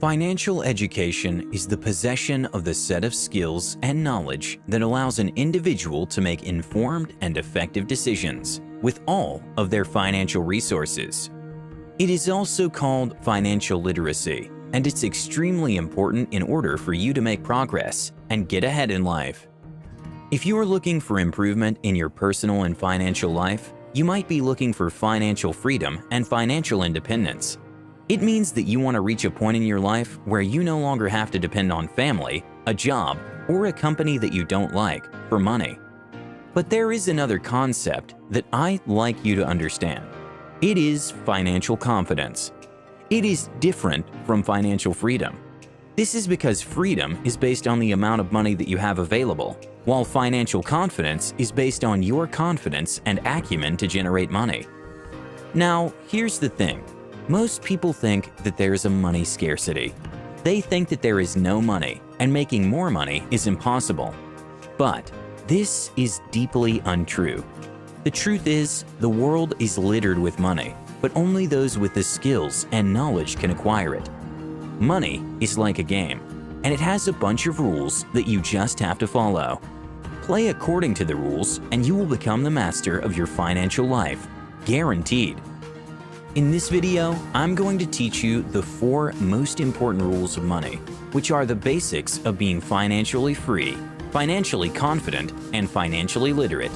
Financial education is the possession of the set of skills and knowledge that allows an individual to make informed and effective decisions with all of their financial resources. It is also called financial literacy, and it's extremely important in order for you to make progress and get ahead in life. If you are looking for improvement in your personal and financial life, you might be looking for financial freedom and financial independence. It means that you want to reach a point in your life where you no longer have to depend on family, a job, or a company that you don't like for money. But there is another concept that I'd like you to understand. It is financial confidence. It is different from financial freedom. This is because freedom is based on the amount of money that you have available, while financial confidence is based on your confidence and acumen to generate money. Now, here's the thing. Most people think that there is a money scarcity. They think that there is no money and making more money is impossible. But this is deeply untrue. The truth is, the world is littered with money, but only those with the skills and knowledge can acquire it. Money is like a game, and it has a bunch of rules that you just have to follow. Play according to the rules, and you will become the master of your financial life, guaranteed. In this video, I'm going to teach you the 4 most important rules of money, which are the basics of being financially free, financially confident, and financially literate.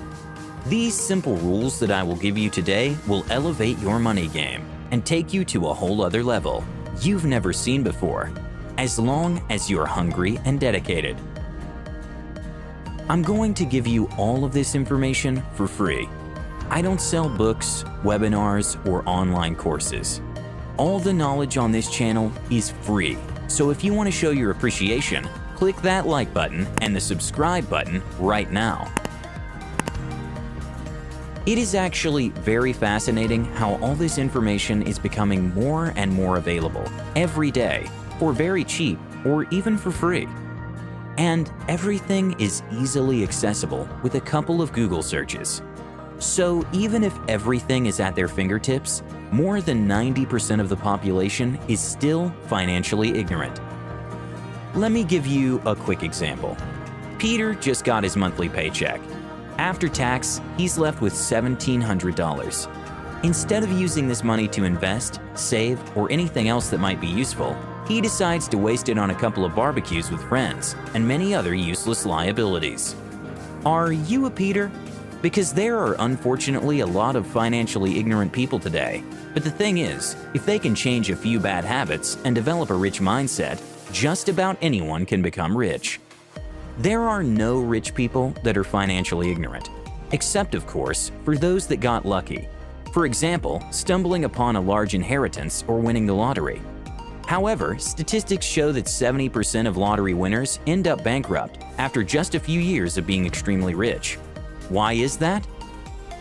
These simple rules that I will give you today will elevate your money game and take you to a whole other level you've never seen before, as long as you're hungry and dedicated. I'm going to give you all of this information for free. I don't sell books, webinars, or online courses. All the knowledge on this channel is free, so if you want to show your appreciation, click that like button and the subscribe button right now. It is actually very fascinating how all this information is becoming more and more available every day for very cheap or even for free. And everything is easily accessible with a couple of Google searches. So even if everything is at their fingertips, more than 90% of the population is still financially ignorant. Let me give you a quick example. Peter just got his monthly paycheck. After tax, he's left with $1,700. Instead of using this money to invest, save, or anything else that might be useful, he decides to waste it on a couple of barbecues with friends and many other useless liabilities. Are you a Peter? Because there are unfortunately a lot of financially ignorant people today. But the thing is, if they can change a few bad habits and develop a rich mindset, just about anyone can become rich. There are no rich people that are financially ignorant, except of course for those that got lucky. For example, stumbling upon a large inheritance or winning the lottery. However, statistics show that 70% of lottery winners end up bankrupt after just a few years of being extremely rich. Why is that?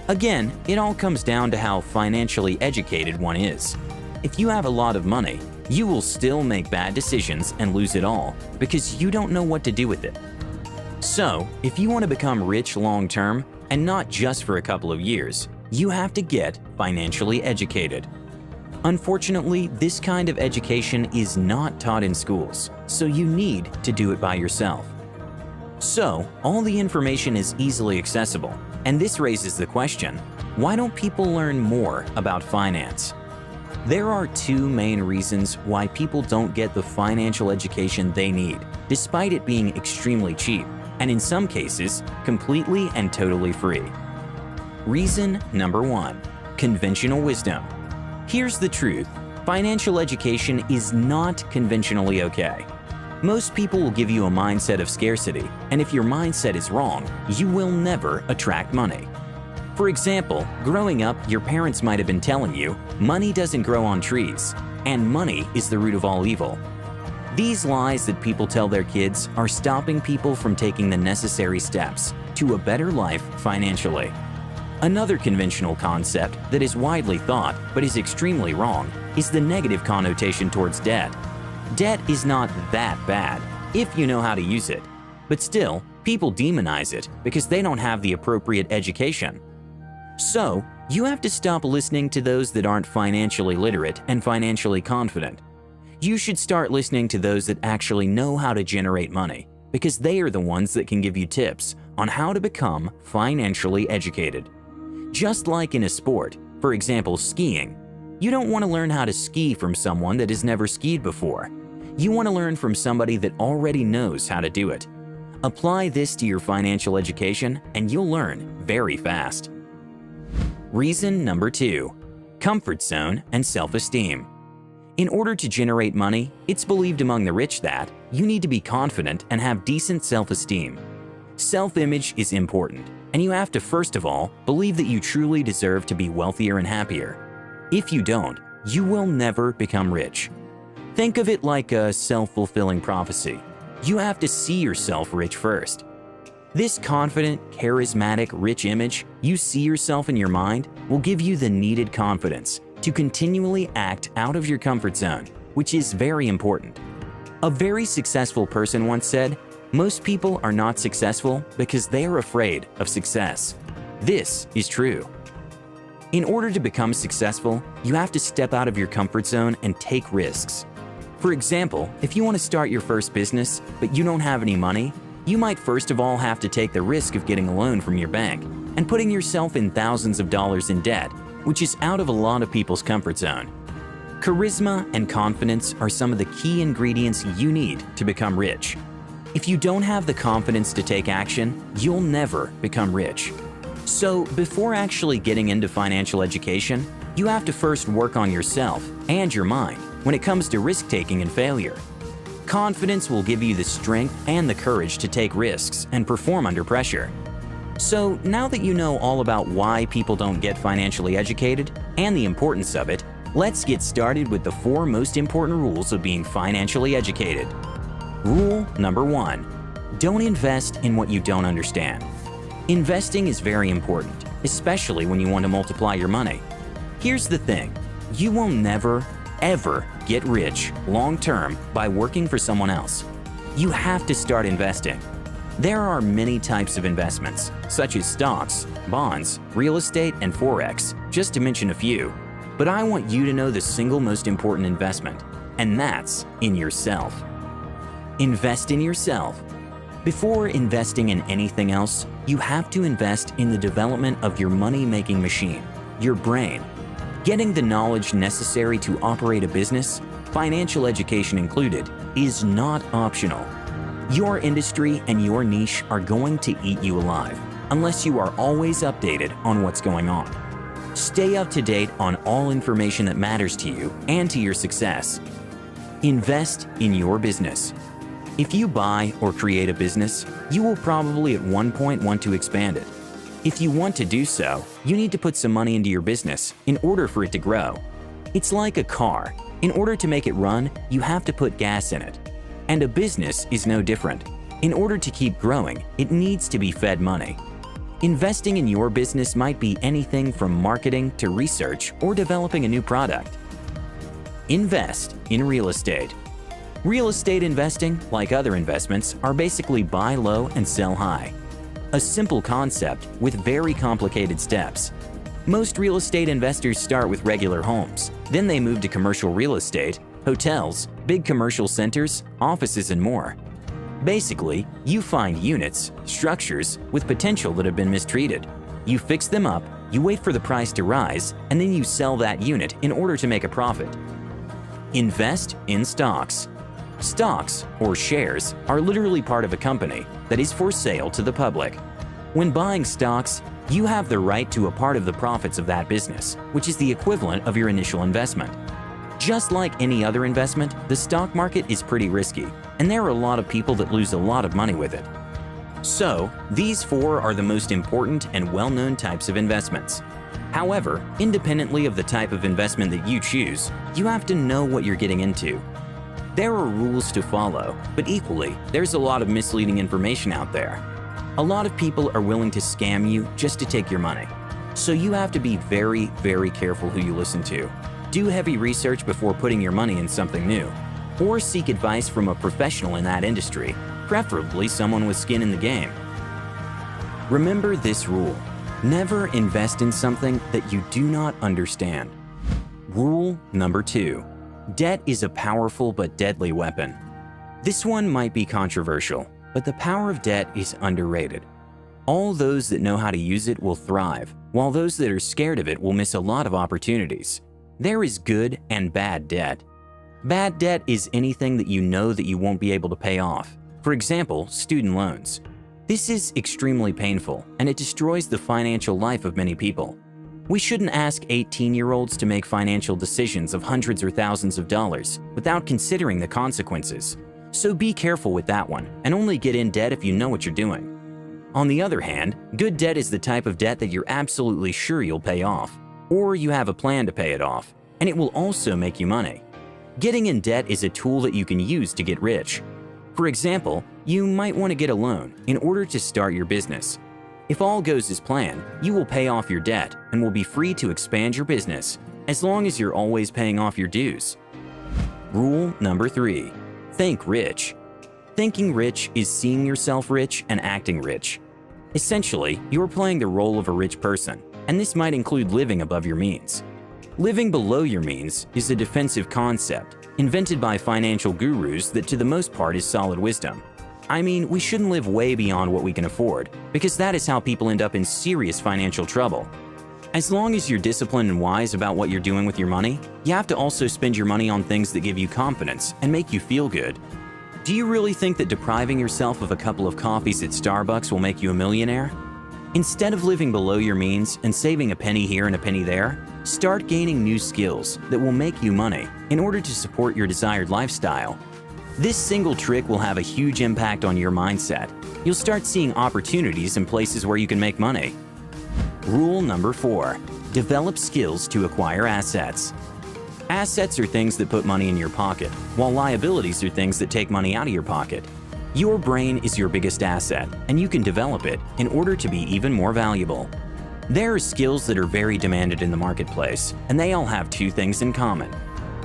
Again, it all comes down to how financially educated one is. If you have a lot of money, you will still make bad decisions and lose it all because you don't know what to do with it. So, if you want to become rich long-term, and not just for a couple of years, you have to get financially educated. Unfortunately, this kind of education is not taught in schools, so you need to do it by yourself. So, all the information is easily accessible, and this raises the question, why don't people learn more about finance? There are 2 main reasons why people don't get the financial education they need, despite it being extremely cheap, and in some cases, completely and totally free. Reason number 1, conventional wisdom. Here's the truth, financial education is not conventionally okay. Most people will give you a mindset of scarcity, and if your mindset is wrong, you will never attract money. For example, growing up, your parents might have been telling you, money doesn't grow on trees, and money is the root of all evil. These lies that people tell their kids are stopping people from taking the necessary steps to a better life financially. Another conventional concept that is widely thought but is extremely wrong is the negative connotation towards debt. Debt is not that bad if you know how to use it, but still, people demonize it because they don't have the appropriate education. So, you have to stop listening to those that aren't financially literate and financially confident. You should start listening to those that actually know how to generate money, because they are the ones that can give you tips on how to become financially educated. Just like in a sport, for example skiing, you don't want to learn how to ski from someone that has never skied before. You want to learn from somebody that already knows how to do it. Apply this to your financial education and you'll learn very fast. Reason number 2, comfort zone and self-esteem. In order to generate money, it's believed among the rich that you need to be confident and have decent self-esteem. Self-image is important, and you have to first of all believe that you truly deserve to be wealthier and happier. If you don't, you will never become rich. Think of it like a self-fulfilling prophecy. You have to see yourself rich first. This confident, charismatic, rich image you see yourself in your mind will give you the needed confidence to continually act out of your comfort zone, which is very important. A very successful person once said, "Most people are not successful because they are afraid of success." This is true. In order to become successful, you have to step out of your comfort zone and take risks. For example, if you want to start your first business, but you don't have any money, you might first of all have to take the risk of getting a loan from your bank and putting yourself in thousands of dollars in debt, which is out of a lot of people's comfort zone. Charisma and confidence are some of the key ingredients you need to become rich. If you don't have the confidence to take action, you'll never become rich. So before actually getting into financial education, you have to first work on yourself and your mind when it comes to risk-taking and failure. Confidence will give you the strength and the courage to take risks and perform under pressure. So now that you know all about why people don't get financially educated and the importance of it, let's get started with the 4 most important rules of being financially educated. Rule number 1, don't invest in what you don't understand. Investing is very important, especially when you want to multiply your money. Here's the thing, you will never, ever get rich long-term by working for someone else. You have to start investing. There are many types of investments, such as stocks, bonds, real estate, and Forex, just to mention a few. But I want you to know the single most important investment, and that's in yourself. Invest in yourself. Before investing in anything else, you have to invest in the development of your money-making machine, your brain. Getting the knowledge necessary to operate a business, financial education included, is not optional. Your industry and your niche are going to eat you alive unless you are always updated on what's going on. Stay up to date on all information that matters to you and to your success. Invest in your business. If you buy or create a business, you will probably at one point want to expand it. If you want to do so, you need to put some money into your business in order for it to grow. It's like a car. In order to make it run, you have to put gas in it. And a business is no different. In order to keep growing, it needs to be fed money. Investing in your business might be anything from marketing to research or developing a new product. Invest in real estate. Real estate investing, like other investments, are basically buy low and sell high. A simple concept with very complicated steps. Most real estate investors start with regular homes, then they move to commercial real estate, hotels, big commercial centers, offices, and more. Basically, you find units, structures with potential that have been mistreated. You fix them up, you wait for the price to rise, and then you sell that unit in order to make a profit. Invest in stocks. Stocks, or shares, are literally part of a company that is for sale to the public. When buying stocks, you have the right to a part of the profits of that business, which is the equivalent of your initial investment. Just like any other investment, the stock market is pretty risky, and there are a lot of people that lose a lot of money with it. So, these 4 are the most important and well-known types of investments. However, independently of the type of investment that you choose, you have to know what you're getting into. There are rules to follow, but equally, there's a lot of misleading information out there. A lot of people are willing to scam you just to take your money. So you have to be very, very careful who you listen to. Do heavy research before putting your money in something new, or seek advice from a professional in that industry, preferably someone with skin in the game. Remember this rule: never invest in something that you do not understand. Rule number 2: Debt is a powerful but deadly weapon. This one might be controversial, but the power of debt is underrated. All those that know how to use it will thrive, while those that are scared of it will miss a lot of opportunities. There is good and bad debt. Bad debt is anything that you know that you won't be able to pay off. For example, student loans. This is extremely painful, and it destroys the financial life of many people. We shouldn't ask 18-year-olds to make financial decisions of hundreds or thousands of dollars without considering the consequences. So be careful with that one, and only get in debt if you know what you're doing. On the other hand, good debt is the type of debt that you're absolutely sure you'll pay off, or you have a plan to pay it off, and it will also make you money. Getting in debt is a tool that you can use to get rich. For example, you might want to get a loan in order to start your business. If all goes as planned, you will pay off your debt and will be free to expand your business as long as you're always paying off your dues. Rule number 3. Think rich. Thinking rich is seeing yourself rich and acting rich. Essentially, you're playing the role of a rich person, and this might include living above your means. Living below your means is a defensive concept invented by financial gurus that to the most part is solid wisdom. I mean, we shouldn't live way beyond what we can afford, because that is how people end up in serious financial trouble. As long as you're disciplined and wise about what you're doing with your money, you have to also spend your money on things that give you confidence and make you feel good. Do you really think that depriving yourself of a couple of coffees at Starbucks will make you a millionaire? Instead of living below your means and saving a penny here and a penny there, start gaining new skills that will make you money in order to support your desired lifestyle. This single trick will have a huge impact on your mindset. You'll start seeing opportunities in places where you can make money. Rule number 4. Develop skills to acquire assets. Assets are things that put money in your pocket, while liabilities are things that take money out of your pocket. Your brain is your biggest asset, and you can develop it in order to be even more valuable. There are skills that are very demanded in the marketplace, and they all have 2 things in common.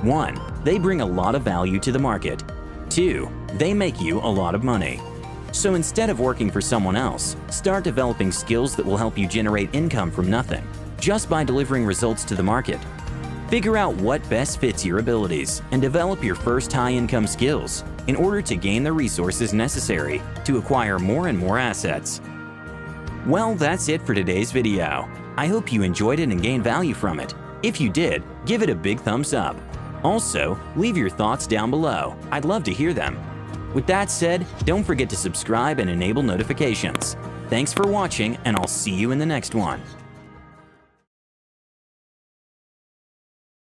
1. They bring a lot of value to the market. 2. They make you a lot of money. So instead of working for someone else, start developing skills that will help you generate income from nothing, just by delivering results to the market. Figure out what best fits your abilities and develop your first high-income skills in order to gain the resources necessary to acquire more and more assets. Well, that's it for today's video. I hope you enjoyed it and gained value from it. If you did, give it a big thumbs up. Also, leave your thoughts down below. I'd love to hear them. With that said, don't forget to subscribe and enable notifications. Thanks for watching, and I'll see you in the next one.